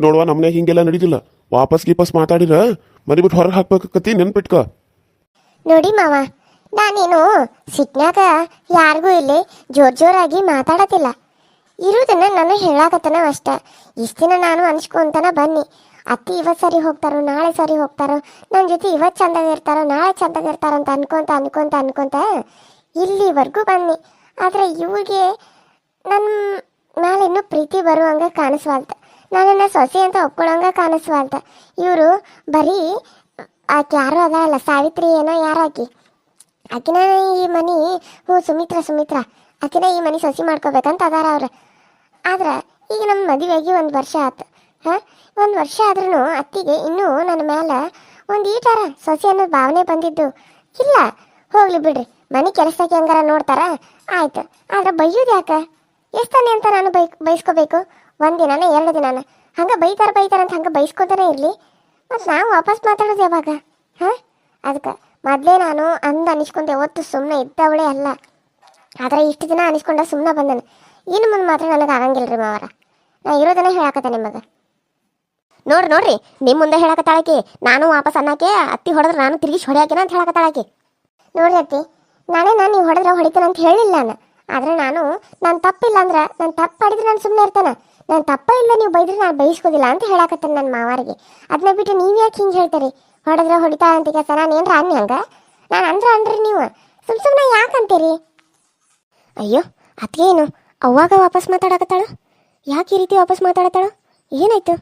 ನೋಡುವ ನಮ್ಮನೆ ಹಿಂಗೆಲ್ಲ ನಡೀತಿಲ್ಲ. ವಾಪಸ್ ಗೀಪಸ್ ಮಾತಾಡಿರ ಮನೆ ಬಿಟ್ಟು ಹೊರಗೆ ಹಾಕ್ಬೇಕತ್ತಿ, ನೆನ್ಪಿಟ್ಕ. ನೋಡಿ ಮಾವ, ನಾನೇನು ಸಿಟ್ನ್ಯಾಗ ಯಾರಿಗೂ ಇಲ್ಲಿ ಜೋರಾಗಿ ಮಾತಾಡತಿಲ್ಲ. ಇರುವುದನ್ನ ನಾನು ಹೇಳಾಕತ್ತನ ಅಷ್ಟ. ಇಷ್ಟು ದಿನ ನಾನು ಅನ್ಸ್ಕೊಂತನ ಬನ್ನಿ, ಅತ್ತಿ ಇವತ್ತು ಸರಿ ಹೋಗ್ತಾರೋ ನಾಳೆ ಸರಿ ಹೋಗ್ತಾರೋ, ನನ್ನ ಜೊತೆ ಇವತ್ತು ಚಂದಾಗ ಇರ್ತಾರೋ ನಾಳೆ ಚಂದಾಗ ಇರ್ತಾರೋ ಅಂತ ಅನ್ಕೊಂತ ಇಲ್ಲಿವರೆಗೂ ಬನ್ನಿ. ಆದರೆ ಇವ್ರಿಗೆ ನನ್ನ ಮೇಲೆ ಇನ್ನೂ ಪ್ರೀತಿ ಬರುವಂಗೆ ಕಾಣಿಸ್ವಾಲ್ತ, ನನ್ನನ್ನು ಸೊಸೆ ಅಂತ ಒಪ್ಕೊಳ್ಳೋಂಗ ಕಾಣಿಸ್ವಾಲ್ತ. ಇವರು ಬರೀ ಆಕೆ ಯಾರೋ ಅದಲ್ಲ, ಸಾವಿತ್ರಿ ಏನೋ ಯಾರೋ ಆಕಿನ ಈ ಮನೆ ಸುಮಿತ್ರ ಆಕಿನ ಈ ಮನೆ ಸೊಸಿ ಮಾಡ್ಕೋಬೇಕಂತ ಅದಾರ ಅವ್ರು. ಆದ್ರೆ ಈಗ ನಮ್ಮ ಮದುವೆಯಾಗಿ 1 ವರ್ಷ ಆಯ್ತು. 1 ವರ್ಷ ಆದ್ರೂ ಅತ್ತಿಗೆ ಇನ್ನೂ ನನ್ನ ಮೇಲೆ ಒಂದು ಈಟಾರ ಸೊಸೆ ಅನ್ನೋದು ಭಾವನೆ ಬಂದಿದ್ದು ಇಲ್ಲ. ಹೋಗ್ಲಿ ಬಿಡ್ರಿ, ಮನೆ ಕೆಲಸಕ್ಕೆ ಹೆಂಗಾರ ನೋಡ್ತಾರ ಆಯ್ತು. ಆದ್ರೆ ಬೈಯೋದು ಯಾಕೆ? ಎಷ್ಟಾನೆ ಅಂತ ನಾನು ಬೈಸ್ಕೋಬೇಕು? 1 ದಿನಾನ 2 ದಿನಾನ ಹಂಗೆ ಬೈತಾರ ಅಂತ ಹಂಗೆ ಬೈಸ್ಕೊತಾನೆ ಇರಲಿ. ಮತ್ತು ನಾವು ವಾಪಸ್ ಮಾತಾಡೋದು ಯಾವಾಗ? ಅದಕ್ಕೆ ಮೊದಲೇ ನಾನು ಅನಿಸ್ಕೊಂಡೆ, ಯಾವತ್ತು ಸುಮ್ಮನೆ ಇದ್ದವಳೇ ಅಲ್ಲ. ಆದರೆ ಇಷ್ಟು ದಿನ ಅನಿಸ್ಕೊಂಡ ಸುಮ್ಮನೆ ಬಂದನು. ಇನ್ನು ಮುಂದೆ ಮಾತ್ರ ನನಗೆ ಆಗಂಗಿಲ್ಲ ರೀ ಮಾವರ. ನಾ ಇರೋದನ್ನೇ ಹೇಳಾಕತ್ತೆ ನಿಮಗೆ. ನೋಡ್ರಿ ನಿಮ್ಮ ಮುಂದೆ ಹೇಳಕತ್ತಾಳಕಿ, ನಾನು ವಾಪಸ್ ಅನ್ನಕ್ಕೆ ಅತ್ತಿ ಹೊಡೆದ್ರೆ ನಾನು ತಿರುಗಿ ಹೊಡೆಯಾಕಿನ ಅಂತ ಹೇಳಕತ್ತಾಳಕಿ. ನೋಡ್ರಿ ಅತ್ತಿ, ನಾನು ನೀವು ಹೊಡೆದ್ರೆ ಹೊಡಿತಾನೆ ಅಂತ ಹೇಳಿಲ್ಲ ನಾನು. ಆದರೆ ನಾನು ತಪ್ಪಿಲ್ಲ ಅಂದ್ರೆ, ನಾನು ತಪ್ಪು ಮಾಡಿದ್ರೆ ನಾನು ಸುಮ್ಮನೆ ಇರ್ತಾನೆ. ನಾನು ತಪ್ಪ ಇಲ್ಲ, ನೀವು ಬೈದ್ರೆ ನಾನು ಬೈಸ್ಕೋದಿಲ್ಲ ಅಂತ ಹೇಳಾಕತ್ತೇನೆ ನನ್ನ ಮಾವಾರಿಗೆ. ಅದನ್ನ ಬಿಟ್ಟು ನೀವು ಯಾಕೆ ಹಿಂಗೆ ಹೇಳ್ತೀರಿ? ಹೊಡೆದ್ರೆ ಹೊಡಿತಾ ಅಂತ ಕೆಲಸ ನಾನು ಏನ್ರ ಅನ್ನಿ ಹಂಗೆ? ನಾನು ಅನ್ರಿ ನೀವು ಸುಮ್ಮನೆ ಯಾಕಂತೀರಿ? ಅಯ್ಯೋ ಅದಕ್ಕೆ ಏನು ಅವಾಗ ವಾಪಸ್ ಮಾತಾಡಕತ್ತಾಳ? ಯಾಕೆ ಈ ರೀತಿ ವಾಪಸ್ ಮಾತಾಡತ್ತಾಳ? ಏನಾಯ್ತು?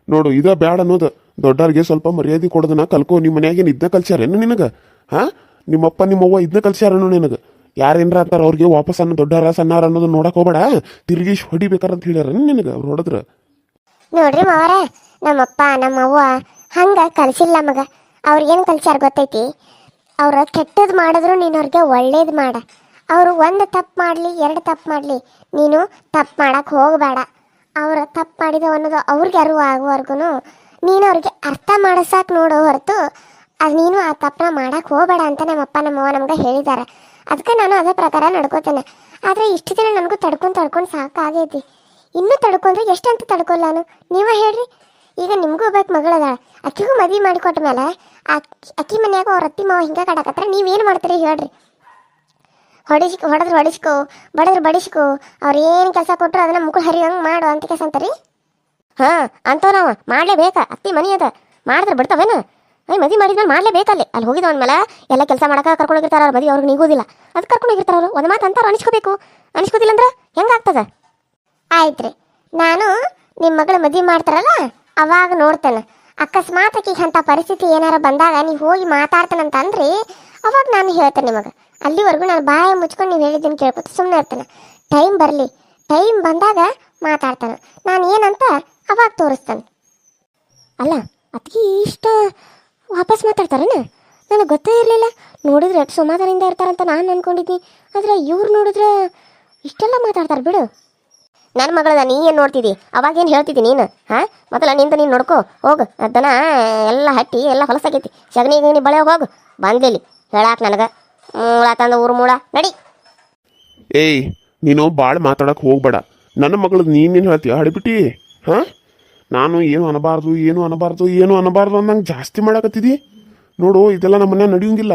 ನೋಡು, ಇದ ಬ್ಯಾಡ ಅನ್ನೋದು. ದೊಡ್ಡವ್ರಿಗೆ ಸ್ವಲ್ಪ ಮರ್ಯಾದೆ ಕೊಡೋದನ್ನ ಕಲ್ಕೋ. ನಿಮ್ಮ ಮನ್ಯಾಗೇನು ಇದನ್ನ ಕಲ್ಸ್ಯಾರೇನು ನಿನಗೆ? ನಿಮ್ಮಪ್ಪ ನಿಮ್ಮವ್ವ ಇದನ್ನ ಕಲ್ಸ್ಯಾರೇನು ನಿನಗೆ? ಯಾರೇನ್ರ ಅಂತಾರ ಅವ್ರಿಗೆ ವಾಪಸ್ ಅನ್ನೋ ದೊಡ್ಡಾರ ಸಣ್ಣಾರ ಅನ್ನೋದು ನೋಡಕ್ ಹೋಗ್ಬೇಡ. ತಿರುಗಿ ಹೊಡಿಬೇಕಾರ ಅಂತ ಹೇಳ್ಯಾರ ನಿನಗೆ ಅವ್ರು ಹೊಡೆದ್ರ? ನೋಡ್ರಿ ಮಾವರ, ನಮ್ಮಪ್ಪ ನಮ್ಮವ್ವ ಹಂಗ ಕಲ್ಸಿಲ್ಲ ಮಗ. ಅವ್ರಿಗೇನು ಕಲ್ಸ್ಯಾರ ಗೊತ್ತೈತಿ? ಅವ್ರ ಕೆಟ್ಟದ್ದು ಮಾಡಿದ್ರು ನೀನು ಅವ್ರಿಗೆ ಒಳ್ಳೇದು ಮಾಡ. ಅವರು 1 ತಪ್ಪು ಮಾಡಲಿ 2 ತಪ್ಪು ಮಾಡಲಿ, ನೀನು ತಪ್ಪು ಮಾಡಕ್ಕೆ ಹೋಗಬೇಡ. ಅವ್ರ ತಪ್ಪು ಮಾಡಿದ ಅನ್ನೋದು ಅವ್ರಿಗೆ ಅರಿವು ಆಗುವವರೆಗೂ ನೀನು ಅವ್ರಿಗೆ ಅರ್ಥ ಮಾಡಿಸಕ್ಕೆ ನೋಡೋ ಹೊರತು ಅದು ನೀನು ಆ ತಪ್ಪನ್ನ ಮಾಡಕ್ಕೆ ಹೋಗಬೇಡ ಅಂತ ನಮ್ಮಪ್ಪ ನಮ್ಮವ್ವ ನಮ್ಗೆ ಹೇಳಿದ್ದಾರೆ. ಅದಕ್ಕೆ ನಾನು ಅದೇ ಪ್ರಕಾರ ನಡ್ಕೋತೇನೆ. ಆದರೆ ಇಷ್ಟು ದಿನ ನನಗೂ ತಡ್ಕೊಂಡು ಸಾಕಾಗೈತಿ. ಇನ್ನೂ ತಡ್ಕೊಂಡ್ರೆ ಎಷ್ಟಂತ ತಡ್ಕೊಲ್ಲ ನಾನು? ನೀವೇ ಹೇಳ್ರಿ. ಈಗ ನಿಮಗೂ ಒಬ್ಬಾಕಿ ಮಗಳದಾಳ, ಅಕ್ಕಿಗೂ ಮದುವೆ ಮಾಡಿಕೊಟ್ಟ ಮೇಲೆ ಅಕ್ಕಿ ಮನ್ಯಾಗ ಅವ್ರ ಅತ್ತಿ ಮಾವ ಹಿಂಗೆ ಕಾಡಕತ್ರ ನೀವೇನು ಮಾಡ್ತೀರಿ ಹೇಳ್ರಿ? ಹೊಡೆಸ್ಕೋ, ಬಡಿಸ್ಕೋ, ಅವ್ರು ಏನು ಕೆಲಸ ಕೊಟ್ಟರು ಅದನ್ನ ಮುಕ್ಕಳು ಹರಿಯಂಗೆ ಮಾಡು ಅಂತ ಕೆಲಸ ಅಂತಾರಿ. ಅಂತವ್ ನಾವು ಮಾಡಲೇಬೇಕಾ? ಅತ್ತಿ ಮನೆ ಅದ, ಮಾಡಿದ್ರೆ ಬಿಡ್ತಾವೇನು? ಮದುವೆ ಮಾಡಿದ್ಮೇಲೆ ಮಾಡಲೇಬೇಕಲ್ಲಿ. ಅಲ್ಲಿ ಹೋಗಿದ ಅಂದಮೇಲೆ ಎಲ್ಲ ಕೆಲಸ ಮಾಡಕ್ಕೆ ಕರ್ಕೊಂಡೋಗಿರ್ತಾರೆ. ಅವ್ರ ಮದುವೆ ಅವ್ರಿಗೆ ನಿಗೋದಿಲ್ಲ, ಅದು ಕರ್ಕೊಂಡೋಗಿರ್ತಾರೆ ಅವರು. ಒಂದು ಮಾತು ಅಂತಾರ ಅನಿಸ್ಕೋಬೇಕು. ಅನಿಸ್ಕೋದಿಲ್ಲ ಅಂದ್ರೆ ಹೆಂಗಾಗ್ತದೆ? ಆಯ್ತು ರೀ, ನಾನು ನಿಮ್ಮ ಮಗಳು ಮದುವೆ ಮಾಡ್ತಾರಲ್ಲ ಅವಾಗ ನೋಡ್ತೇನೆ. ಅಕಸ್ಮಾತ್ ಆಕಿಗೆ ಅಂಥ ಪರಿಸ್ಥಿತಿ ಏನಾರ ಬಂದಾಗ ನೀವು ಹೋಗಿ ಮಾತಾಡ್ತೇನಂತ ಅಂದ್ರಿ, ಅವಾಗ ನಾನು ಹೇಳ್ತೇನೆ ನಿಮಗೆ. ಅಲ್ಲಿವರೆಗೂ ನಾನು ಬಾಯ ಮುಚ್ಕೊಂಡು ನೀವು ಹೇಳಿದ್ದೀನಿ ಕೇಳ್ಕೊತ ಸುಮ್ಮನೆ ಇರ್ತೇನೆ. ಟೈಮ್ ಬಂದಾಗ ಮಾತಾಡ್ತಾನೆ. ನಾನು ಏನಂತ ಅವಾಗ ತೋರಿಸ್ತೇನೆ. ಅಲ್ಲ ಅದಕ್ಕೆ ಇಷ್ಟ ವಾಪಸ್ ಮಾತಾಡ್ತಾರೇನ? ನನಗೆ ಗೊತ್ತೇ ಇರಲಿಲ್ಲ. ನೋಡಿದ್ರೆ ಸಮಾಧಾನದಿಂದ ಇರ್ತಾರಂತ ನಾನು ಅಂದ್ಕೊಂಡಿದ್ನಿ. ಆದರೆ ಇವ್ರು ನೋಡಿದ್ರೆ ಇಷ್ಟೆಲ್ಲ ಮಾತಾಡ್ತಾರೆ ಬಿಡು. ನನ್ನ ಮಗಳದ ನೀ ಏನು ನೋಡ್ತಿದ್ದಿ? ಅವಾಗೇನು ಹೇಳ್ತಿದ್ದಿ ನೀನು? ಮೊದಲ ನಿಂದ ನೀನು ನೋಡ್ಕೋ ಹೋಗು. ಅದನ್ನ ಎಲ್ಲ ಹಟ್ಟಿ ಎಲ್ಲ ಹೊಲಸಾಗೈತಿ. ಸಗಣಿ ಬಳೆ ಹೋಗು. ಬಂದಿಲ್ಲಿ ಹೇಳಾಕ ನನಗೆ ಮೂಳ ತಂದ ಊರು ಮೂಳ ನಡಿ. ಏಯ್, ನೀನು ಭಾಳ ಮಾತಾಡಕ್ಕೆ ಹೋಗ್ಬೇಡ. ನನ್ನ ಮಗಳದ್ದು ನೀನೇನು ಹೇಳ್ತೀಯ ಹಡಿಬಿಟ್ಟು? ನಾನು ಏನು ಅನ್ನಬಾರ್ದು ಅನ್ನಂಗೆ ಜಾಸ್ತಿ ಮಾಡಕತ್ತಿದ್ದಿ. ನೋಡು, ಇದೆಲ್ಲ ನಮ್ಮ ಮನೆ ನಡೆಯೋಂಗಿಲ್ಲ.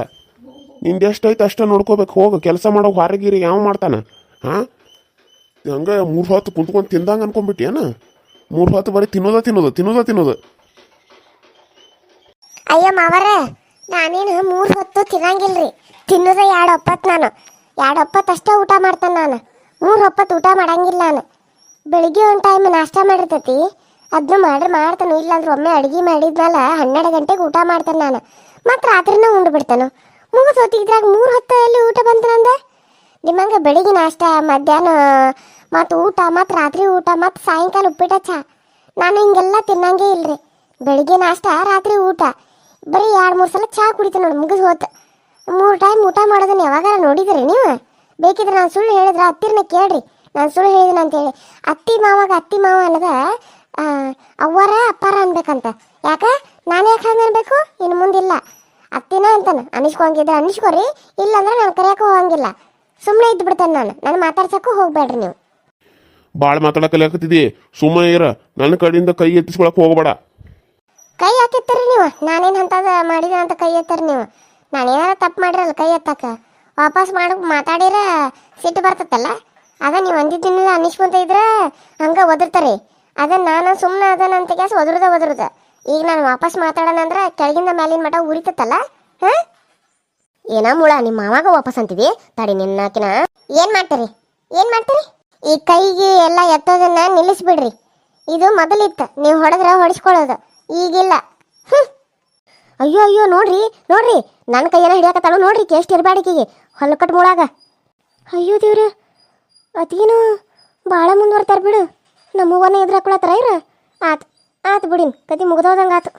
ನಿಂದು ಎಷ್ಟೈತೆ ಅಷ್ಟ ನೋಡ್ಕೋಬೇಕು. ಹೋಗು, ಕೆಲಸ ಮಾಡೋ ಹೊರಗಿರಿ ಯಾವ ಮಾಡ್ತಾನೆ? ಹಂಗೆ 3 ಹೊತ್ತು ಕುಂತ್ಕೊಂಡು ತಿಂದಂಗೆ ಅನ್ಕೊಂಡ್ಬಿಟ್ಟಿಯೇನ? 3 ಹೊತ್ತು ಬರೀ ತಿನ್ನೋದ. ಅಯ್ಯೋ ಮಾವರ, ನಾನೇನು 3 ಹೊತ್ತು ತಿನ್ನಂಗಿಲ್ರಿ. ತಿನ್ನೋದ 2 ಒಪ್ಪತ್ತು. ನಾನು 2 ಒಪ್ಪತ್ತು ಅಷ್ಟೇ ಊಟ ಮಾಡ್ತಾನೆ. ನಾನು 3 ಒಪ್ಪತ್ತು ಊಟ ಮಾಡಂಗಿಲ್ಲ. ನಾನು ಬೆಳಿಗ್ಗೆ ಒಂದು ಟೈಮ್ ನಾಷ್ಟ ಮಾಡಿರ್ತೈತಿ, ಅದನ್ನು ಮಾಡ್ತಾನೆ. ಇಲ್ಲಾಂದ್ರೆ ಒಮ್ಮೆ ಅಡುಗೆ ಮಾಡಿದ್ಮೇಲೆ 12 ಗಂಟೆಗೆ ಊಟ ಮಾಡ್ತಾನೆ ನಾನು. ಮತ್ತು ರಾತ್ರಿನೂ ಉಂಡು ಬಿಡ್ತಾನು. 3 ಹೊತ್ತಿದ್ರಾಗ 3 ಹೊತ್ತು ಎಲ್ಲಿ ಊಟ ಬಂತಂದ? ನಿಮ್ಮಂಗೆ ಬೆಳಿಗ್ಗೆ ನಾಷ್ಟ, ಮಧ್ಯಾಹ್ನ ಮತ್ತು ಊಟ, ಮತ್ತು ರಾತ್ರಿ ಊಟ, ಮತ್ತು ಸಾಯಂಕಾಲ ಉಪ್ಪಿಟ ಚಾ. ನಾನು ಹಿಂಗೆಲ್ಲ ತಿನ್ನಂಗೇ ಇಲ್ರಿ. ಬೆಳಿಗ್ಗೆ ನಾಷ್ಟ, ರಾತ್ರಿ ಊಟ, ಬರೀ 2-3 ಸಲ ಚಹಾ ಕುಡಿತೇನೆ ನೋಡಿ. ಮುಗಿದು ಹೋತು. 3 ಟೈಮ್ ಊಟ ಮಾಡೋದನ್ನ ಯಾವಾಗಾರ ನೋಡಿದ್ರಿ ನೀವು? ಬೇಕಿದ್ರೆ ನಾನು ಸುಳ್ಳು ಹೇಳಿದ್ರೆ ಹತ್ತಿರನ ಕೇಳ್ರಿ, ನಾನು ಸುಳ್ಳು ಹೇಳಿದ್ದೀನಿ ಅಂತೇಳಿ. ಅತ್ತಿ ಮಾವ ಅನ್ನೋದ ಅವ್ವಾರ ಅಪ್ಪಾರ ಅನ್ಬೇಕಂತ. ಯಾಕೆ ನಾನು ಯಾಕೆ ಹಂಗೆ ಅನ್ಬೇಕು? ಇನ್ನು ಮುಂದಿಲ್ಲ. ಅತ್ತಿನ ಅಂತಾನೆ ಅನಿಸ್ಕೊಂಗಿದ್ರೆ ಅನಿಸ್ಕೊರಿ, ಇಲ್ಲಾಂದ್ರೆ ನಾನು ಕರೆಯೋಕೆ ಹೋಗಂಗಿಲ್ಲ. ಸುಮ್ಮನೆ ಇದ್ದು ಬಿಡ್ತೇನೆ ನಾನು ಮಾತಾಡ್ಸೋಕ್ಕೂ ಹೋಗ್ಬೇಡ್ರಿ ನೀವು. ಭಾಳ ಮಾತಾಡಕಲಿಯಾಕತ್ತಿದಿ. ಸುಮ್ಮನೆ ಇರ, ನನ್ನ ಕಡೆಯಿಂದ ಕೈ ಎತ್ತಿಸ್ಕೊಳಕ್ ಹೋಗಬೇಡ. ಕೈ ಹಾಕಿತ್ತೀರಿ ನೀವು? ನಾನೇನು ಅಂತದ ಮಾಡಿದ ಅಂತ ಕೈ ಎತ್ತಾರ ನೀವು? ನಾನೇನಾರ ತಪ್ಪು ಮಾಡಿರಲ್ಲ ಕೈ ಎತ್ತಕ್ಕ. ವಾಪಸ್ ಮಾತಾಡಿರ ಸಿಟ್ಟು ಬರ್ತತ್ತಲ್ಲ, ಅದ ನೀವು ಅಂದಿದ್ದಿನ ಅನ್ನಿಸ್ಕೊಂತ ಇದ್ರ ಹಂಗೆ ಒದರ್ತಾರೆ. ಅದನ್ನ ನಾನು ಸುಮ್ಮನೆ ಅದನ್ನ ಅಂತ ಗ್ಯಾಸ್ ಒದರುದ. ಈಗ ನಾನು ವಾಪಸ್ ಮಾತಾಡೋಣ ಅಂದ್ರೆ ಕೆಳಗಿಂದ ಮ್ಯಾಲಿನ ಮಠ ಉರಿತತ್ತಲ್ಲ. ಹಾಂ ಏನ ಮುಳ, ನಿಮ್ಮ ಮಾವಾಗ ವಾಪಸ್ ಅಂತಿದಿ? ತಡಿ ನಿನ್ನಾಕಿನ. ಏನು ಮಾಡ್ತೀರಿ? ಈ ಕೈಗೆ ಎಲ್ಲ ಎತ್ತೋದನ್ನ ನಿಲ್ಲಿಸ್ಬಿಡ್ರಿ. ಇದು ಮೊದಲಿತ್ತು, ನೀವು ಹೊಡೆದ್ರೆ ಹೊಡಿಸ್ಕೊಳ್ಳೋದು, ಈಗಿಲ್ಲ. ಅಯ್ಯೋ ನೋಡ್ರಿ ನನ್ನ ಕೈಯನ್ನ ಹಿಡಿಯಾಕತ್ತಾಳು ನೋಡ್ರಿ. ಕೇಸ್ಟ್ ಇರಬೇಡಿಕೆಗೆ ಹೊಲಕಟ್ಟು ಮುಳಾಗ. ಅಯ್ಯೋ ದೇವ್ರ, ಅದೇನು ಭಾಳ ಮುಂದುವರ್ತಾರ ಬಿಡು. ನಮ್ಮವ್ವನ ಎದುರು ಹಾಕೊಳತ್ತಾರ ಇರ. ಆತು ಬಿಡಿನ್, ಕತಿ ಮುಗ್ದೋದಂಗೆ ಆತು.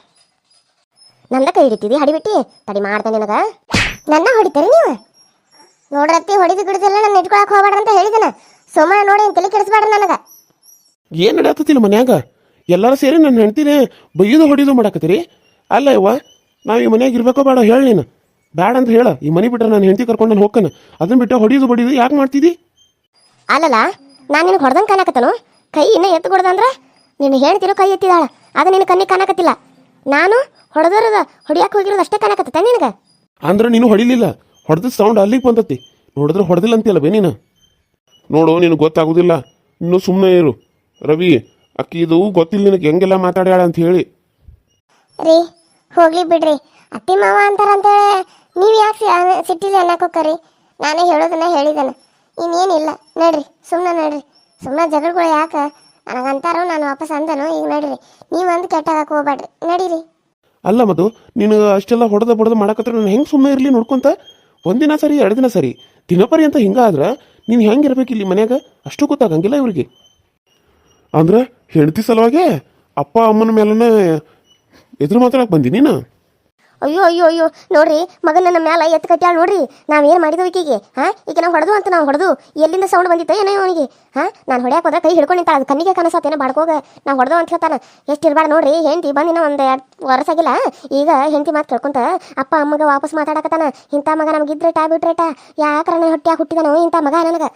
ನಂದ ಕೈ ಹಿಡಿತಿದ್ದಿ ಹಡಿಬಿಟ್ಟಿ? ತಡಿ ಮಾಡ್ತಾನೆ ನಿನಗ. ನನ್ನ ಹೊಡಿತೀರಿ ನೀವು? ನೋಡ್ರತ್ತಿ, ಹೊಡಿದು ಗಿಡಿದೆಲ್ಲ ನನ್ನ ಇಟ್ಕೊಳಕ್ ಹೋಗ್ಬೇಡ್ರ ಅಂತ ಹೇಳಿದನ. ಸುಮ್ಮನೆ ನೋಡಿ ತಲೆ ಕೆಡಿಸ್ಬೇಡ್ರಿ ನನಗೆ. ಏನು ನಡೆಯತ್ತಿಲ್ಲ ಮನ್ಯಾಗ? ಎಲ್ಲರೂ ಸೇರಿ ನನ್ನ ಹೆಂಡ್ತಿನೇ ಬೈಯೋದು ಹೊಡಿಯೋದು ಮಾಡಾಕತ್ತೀರಿ? ಅಲ್ಲ ಯವ್ವ, ನಾವು ಈ ಮನ್ಯಾಗ ಇರ್ಬೇಕೋ ಬೇಡ ಹೇಳಿ ನೀನು. ಬ್ಯಾಡ ಅಂತ ಹೇಳ. ಈ ಮನೆ ಬಿಟ್ರೆ ನಾನು ಹೆಂಡ್ತಿ ಕರ್ಕೊಂಡು ನಾನು ಹೋಗ್ತಾನೆ. ಅದನ್ನ ಬಿಟ್ಟು ಹೊಡಿಯೋದು ಬಡಿಯೋದು ಯಾಕೆ ಮಾಡ್ತಿದ್ದಿ? ಅಲ್ಲಲ್ಲ, ನಾನು ನಿನಗೆ ಹೊಡೆದಂಗೆ ಕಾಣಕತ್ತನು? ಕೈ ಇನ್ನೂ ಎತ್ತುಕೊಡ್ದಂದ್ರೆ ನಿನ್ನ ಹೇಳ್ತಿರೋ ಕೈ ಎತ್ತಿದಾಳ, ಅದು ನಿನ್ನ ಕಣ್ಣಿಗೆ ಕಾಣಕತ್ತಿಲ್ಲ. ನಾನು ಹೊಡಿಯಾಕೆ ಹೋಗಿರೋದು ಅಷ್ಟೇ ಕಾಣಕತ್ತ ನಿನಗೆ. ಅಂದ್ರೆ ನೀನು ಹೊಡಿಲಿಲ್ಲ, ಹೊಡೆದ ಸೌಂಡ್ ಅಲ್ಲಿಗೆ ಬಂದತಿ. ನೋಡಿದ್ರೆ ಹೊಡೆದಿಲ್ಲ ಅಂತೀಯಲ್ಲ ಬೇ ನೀನು. ನೋಡು, ನಿನಗೆ ಗೊತ್ತಾಗೋದಿಲ್ಲ, ಇನ್ನು ಸುಮ್ಮನೆ ಇರು. ರವಿ, ಅಕ್ಕಿ ಇದು ಗೊತ್ತಿಲ್ಲ ನಿನಗೆ ಹೆಂಗೆಲ್ಲ ಮಾತಾಡ್ಯಾಳ ಅಂತ ಹೇಳಿ. ರೀ ಹೋಗ್ಲಿ ಬಿಡ್ರಿ. ಅತ್ತಿ ಮಾವ ಅಂತಾರಂತೇಳಿ ನೀವು ಯಾಕೆ ಸಿಟ್ಟಿಲಿ ಅನ್ನಕೋಕರಿ? ನಾನೇ ಹೇಳೋದನ್ನ ಹೇಳಿದ್ದಾನೆ, ಇನ್ನೇನಿಲ್ಲ. ನಡ್ರಿ, ಸುಮ್ಮನೆ ಜಗಳಗಳು ಯಾಕೆ? ನನಗಂತಾರೋ ನಾನು ವಾಪಸ್ ಅಂದನು. ಈಗ ನಡ್ರಿ, ನೀವು ಅಂದು ಕೆಟ್ಟಾಗಕ್ಕೆ ಹೋಗ್ಬೇಡ್ರಿ, ನಡೀರಿ. ಅಲ್ಲ ಮದು, ನೀನು ಅಷ್ಟೆಲ್ಲ ಹೊಡೆದ ಮಾಡಕತ್ರ ನಾನು ಹೆಂಗೆ ಸುಮ್ಮನೆ ಇರಲಿ ನೋಡ್ಕೊಂತ? ಒಂದಿನ ಸರಿ, 2 ದಿನ ಸರಿ, ದಿನಪರಿ ಅಂತ ಹಿಂಗಾದ್ರೆ ನೀನು ಹೆಂಗೆ ಇರ್ಬೇಕು ಇಲ್ಲಿ ಮನ್ಯಾಗ? ಅಷ್ಟು ಗೊತ್ತಾಗಂಗಿಲ್ಲ ಇವ್ರಿಗೆ. ಅಂದ್ರೆ ಹೆಂಡತಿ ಸಲುವಾಗೆ ಅಪ್ಪ ಅಮ್ಮನ ಮೇಲೇ ಎದುರು ಮಾತಾಡಕ್ಕೆ ಬಂದಿ ನೀನು? ಅಯ್ಯೋ ನೋಡ್ರಿ, ಮಗನ ನನ್ನ ಮ್ಯಾಲ ಎತ್ತು ಕಟ್ಟ್ಯಾಳ ನೋಡ್ರಿ. ನಾವೇನು ಮಾಡಿದ್ವಿ ಈಕೆಗೆ? ಈಗ ನಾವು ಹೊಡೆದು ಎಲ್ಲಿಂದ ಸೌಂಡ್ ಬಂದಿತ್ತು ಏನೋ ಅವನಿಗೆ. ನಾನು ಹೊಡ್ಯಾಕ ಹೋದ್ರೆ ಕೈ ಹಿಡ್ಕೊಂಡು ನಿಂತಾಳ. ಅದು ಕಣ್ಣಿಗೆ ಕನಸತ್ತೇನೆ ಬಾಡ್ಕೋಗ ನಾವು ಹೊಡೆದು ಅಂತ ಹೇಳ್ತಾನೆ. ಎಷ್ಟು ಇರಬೇಡ ನೋಡ್ರಿ. ಹೆಂಡತಿ ಬಂದಿನ ಒಂದು 2 ವರ್ಷ ಆಗಿಲ್ಲ, ಈಗ ಹೆಂಡತಿ ಮಾತು ಕೇಳ್ಕೊಂತ ಅಪ್ಪ ಅಮ್ಮಗೆ ವಾಪಸ್ ಮಾತಾಡಕತ್ತಾನ. ಇಂಥ ಮಗ ನಮಗಿದ್ರೆ ಬಿಟ್ರೇಟ ಯಾಕ್ರ ನನ್ನ ಹೊಟ್ಟೆಯಾಗ ಹುಟ್ಟಿದನು ಇಂಥ ಮಗ ನನಗೆ.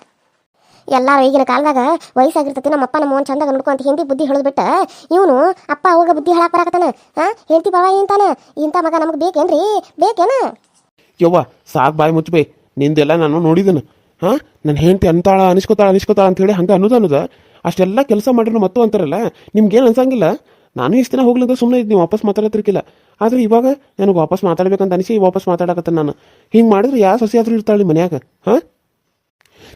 ಎಲ್ಲರೂ ಈಗಿನ ಕಾಲದಾಗ ವಯಸ್ಸಾಗಿರ್ತತಿ. ನಮ್ಮಪ್ಪ ನಮ್ಮ ಒಂದು ಚಂದಾಗ ನೋಡ್ಕೊಂತ ಹಿಂದಿ ಬುದ್ಧಿ ಹೇಳಿದ್ಬಿಟ್ಟ ಇವನು ಅಪ್ಪ ಅವಾಗ ಬುದ್ಧಿ ಹೇಳಕ್ಕೆ ಬರಾಕತ್ತಾನ. ಹೆಂಡತಿ ಬಾವ ಇಂತಾನ, ಇಂಥ ಮಗ ನಮಗೆ ಬೇಕೇನ? ಯವ್ವ ಸಾಕು, ಬಾಯಿ ಮುಚ್ಚಬೇ. ನಿಂದೆಲ್ಲ ನಾನು ನೋಡಿದನು. ನನ್ನ ಹೆಂಡತಿ ಅಂತಾಳ ಅನಿಸ್ಕೋತಾಳ ಅಂತ ಹೇಳಿ ಹಂಗೆ ಅನ್ನೋದ ಅಷ್ಟೆಲ್ಲ ಕೆಲಸ ಮಾಡಿದ್ರು ಮತ್ತು ಅಂತಾರಲ್ಲ, ನಿಮ್ಗೇನು ಅನ್ಸಂಗಿಲ್ಲ? ನಾನು ಇಷ್ಟು ದಿನ ಹೋಗ್ಲಿಂದ ಸುಮ್ಮನೆ ಇದ್ದು ನೀವು ವಾಪಸ್ ಮಾತಾಡತ್ತಿರ್ಕಿಲ್ಲ. ಆದರೆ ಇವಾಗ ನನಗೆ ವಾಪಸ್ ಮಾತಾಡ್ಬೇಕಂತ ಅನಿಸಿ ವಾಪಸ್ ಮಾತಾಡಕತ್ತ ನಾನು. ಹಿಂಗೆ ಮಾಡಿದ್ರೆ ಯಾವ ಸೊಸೆ ಆದರೂ ಇರ್ತಾಳೆ ಮನ್ಯಾಗ?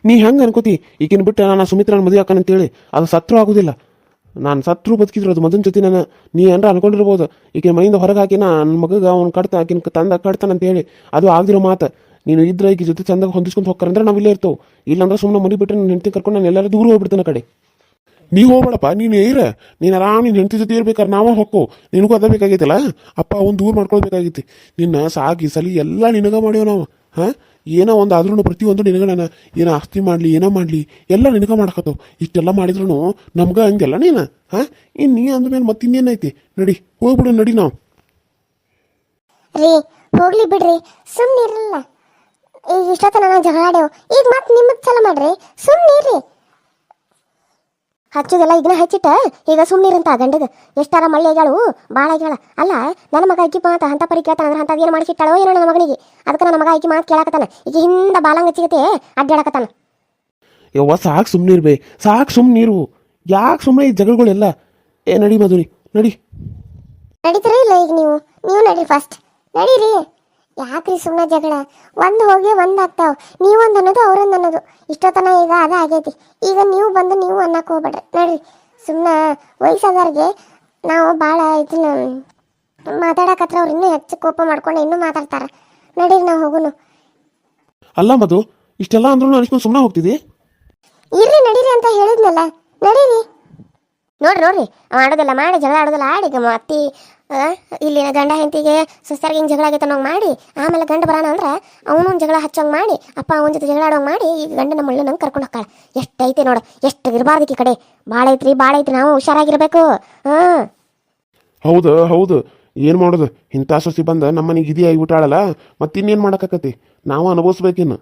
ನೀ ಹೆಂಗೆ ಅನ್ಕೋತಿ ಈಗಿನ ಬಿಟ್ಟು ನಾನು ಸುಮಿತ್ರನ ಮದುವೆ ಹಾಕಂತೇಳಿ? ಅದು ಸತ್ರು ಆಗೋದಿಲ್ಲ. ನಾನು ಸತ್ರು ಬದುಕಿದ್ರು ಅದು ಮದನ ಜೊತೆ ನಾನು. ನೀ ಏನಾರ ಅನ್ಕೊಂಡಿರ್ಬೋದು ಈಗಿನ ಮನೆಯಿಂದ ಹೊರಗೆ ಹಾಕಿ ನನ್ನ ಮಗಗೆ ಅವ್ನು ಆಕಿನ ಕಡ್ತಾನಂತೇಳಿ. ಅದು ಆಗದಿರೋ ಮಾತು. ನೀನು ಇದ್ರೆ ಈಗ ಜೊತೆ ಚಂದಾಗ ಹೊಂದಿಸ್ಕೊಂಡು ಹೋಗ್ಕರಂದ್ರೆ ನಾವು ಇಲ್ಲೇ ಇರ್ತೇವೆ. ಇಲ್ಲಾಂದ್ರೆ ಸುಮ್ಮನೆ ಮನೆ ಬಿಟ್ಟರೆ ನನ್ನ ಹೆಂಡತಿ ಕರ್ಕೊಂಡು ನಾನು ಎಲ್ಲರೂ ದೂರ ಹೋಗ್ಬಿಡ್ತೇನೆ ಕಡೆ. ನೀ ಹೋಗ್ಬೇಡಪ್ಪ, ನೀನು ನೀನು ಆರಾಮ್ ನಿನ್ನ ಹೆಂಡತಿ ಜೊತೆ ಇರ್ಬೇಕಾರೆ ನಾವೇ ಹೊಕ್ಕೋ. ನಿನಗೂ ಅದ ಬೇಕಾಗೈತಲ್ಲ, ಅಪ್ಪ ಅವ್ನು ದೂರ ಮಾಡ್ಕೊಳ್ಬೇಕಾಗೈತಿ. ನಿನ್ನ ಸಾಗಿ ಸಲಿ ಎಲ್ಲ ನಿನಗ ಮಾಡ್ಯವ ನಾವು. ಏನೋ ಒಂದು ಆದ್ರೂ ಪ್ರತಿಯೊಂದು ನಿನಗೆ ನಾನು ಏನೋ ಆಸ್ತಿ ಮಾಡಲಿ ಏನೋ ಮಾಡಲಿ ಎಲ್ಲ ನಿನಗೆ ಮಾಡಕತ್ತವು. ಇಷ್ಟೆಲ್ಲ ಮಾಡಿದ್ರು ನಮ್ಗೆ ಹಂಗೆಲ್ಲ ನೀನು. ಇನ್ನು ನೀ ಅಂದ್ಮೇಲೆ ಮತ್ತೆ ಇನ್ನೇನೈತಿ? ನಡಿ ಹೋಗ್ಬಿಡು, ನಡಿ ನಾವು. ರೀ ಹೋಗ್ಲಿ ಬಿಡ್ರಿ, ಸುಮ್ಮನೆ ಇರಲ್ಲ. ಈಗ ಇಷ್ಟೊತ್ತ ನಾನು ಜಗಳ ಆಡೇವು, ಈಗ ಮತ್ತೆ ನಿಮ್ಮದು ಚಲ ಮಾಡ್ರಿ. ಸುಮ್ಮನೆ ಇರ್ರಿ. ಹಚ್ಚೋದೆಲ್ಲ ಇದನ್ನ ಹಚ್ಚಿಟ್ಟ ಈಗ ಸುಮ್ಮನಿರಂತ ಗಂಡಗ ಎಷ್ಟಾರ ಮಳ್ಳಿ ಆಗ್ಯಾಳು, ಭಾಳ ಆಗ್ಯಾಳ. ಅಲ್ಲ ನನ್ನ ಮಗ ಅಕ್ಕಿ ಮಾತ ಅಂತ ಪರಿ ಕೇಳ್ತಾನ ಅಂದ್ರೆ ಅಂಥದ್ದು ಏನು ಮಾಡಿಸಿಟ್ಟಾಳೋ ಏನೋ ನನ್ನ ಮಗನಿಗೆ. ಅದಕ್ಕೆ ನನ್ನ ಮಗ ಅಕ್ಕಿ ಮಾತು ಕೇಳಾಕತ್ತಾನ. ಈಗ ಹಿಂದ ಬಾಲಂಗ ಹಚ್ಚಿಗತೆ ಅಡ್ಡಾಡಕತ್ತಾನ. ಯವ್ವ ಸಾಕು ಸುಮ್ಮನಿರ್ಬೇ, ಸಾಕು ಸುಮ್ಮನಿರು. ಯಾಕೆ ಸುಮ್ಮನೆ ಈ ಜಗಳಗಳೆಲ್ಲ? ನಡಿ ಮಧುರಿ, ನಡಿ. ನಡೀತೀರ ಇಲ್ಲ ಈಗ ನೀವು ನಡೀರಿ ಫಸ್ಟ್, ನಡೀರಿ. ಯಾಕ್ರಿ ಸುಮ್ಮನೆ ಜಗಳ? ಒಂದು ಹೋಗಿ ಒಂದು ಆಗ್ತಾವ. ನೀವೊಂದು ಅನ್ನೋದು ಅವ್ರೊಂದು ಅನ್ನೋದು ಇಷ್ಟೊತ್ತನ ಈಗ ಅದ ಆಗೈತಿ. ಈಗ ನೀವು ಬಂದು ನೀವು ಅನ್ನಕ್ಕೆ ಹೋಗ್ಬೇಡ್ರಿ, ನಡ್ರಿ. ಸುಮ್ಮನೆ ವಯಸ್ಸಾದವ್ರಿಗೆ ನಾವು ಭಾಳ ಇದನ್ನ ಮಾತಾಡಕತ್ರ ಅವ್ರು ಇನ್ನೂ ಹೆಚ್ಚು ಕೋಪ ಮಾಡ್ಕೊಂಡು ಇನ್ನೂ ಮಾತಾಡ್ತಾರ. ನಡೀರಿ, ನಾವು ಹೋಗುನು. ಅಲ್ಲ ಮಧು, ಇಷ್ಟೆಲ್ಲ ಅಂದ್ರೂ ಅನ್ಸ್ಕೊಂಡು ಸುಮ್ಮನೆ ಹೋಗ್ತಿದ್ದಿ? ಇರ್ರಿ, ನಡೀರಿ ಅಂತ ಹೇಳಿದ್ನಲ್ಲ, ನಡೀರಿ. ನೋಡ್ರಿ ಆಡೋದೆಲ್ಲ ಮಾಡಿ ಜಗಳ ಆಡೋದೆಲ್ಲ ಆಡಿ ಅತ್ತಿ ಇಲ್ಲಿನ ಗಂಡ ಹೆಂಡತಿಗೆ ಸುಸ್ತಾರಿಗೆ ಹಿಂಗೆ ಜಗಳ ಆಗೈತೆ ಅನ್ನೋಂಗೆ ಮಾಡಿ ಆಮೇಲೆ ಗಂಡ ಬರೋಣ ಅಂದ್ರೆ ಅವನು ಜಗಳ ಹಚ್ಚೋಂಗೆ ಮಾಡಿ ಅಪ್ಪ ಅವನ ಜೊತೆ ಜಗಳ ಆಡೋಂಗೆ ಮಾಡಿ ಈಗ ಗಂಡನ ಮಳ್ಳು ನಂಗೆ ಕರ್ಕೊಂಡು ಹೋಗ್ತಾಳೆ. ಎಷ್ಟೈತೆ ನೋಡು, ಎಷ್ಟು ಇರಬಾರ್ದು ಈ ಕಡೆ. ಭಾಳ ಐತ್ರಿ, ನಾವು ಹುಷಾರಾಗಿರ್ಬೇಕು. ಹೌದು ಏನು ಮಾಡೋದು? ಇಂಥ ಸೊಸಿ ಬಂದ ನಮ್ಮ ಮನೆಗೆ ಇದೇ ಆಗಿಬಿಟ್ಟಾಳಲ್ಲ, ಮತ್ತಿನ್ನೇನು ಮಾಡೋಕ್ಕಾಕತಿ? ನಾವು ಅನುಭವಿಸ್ಬೇಕಿನ್ನು.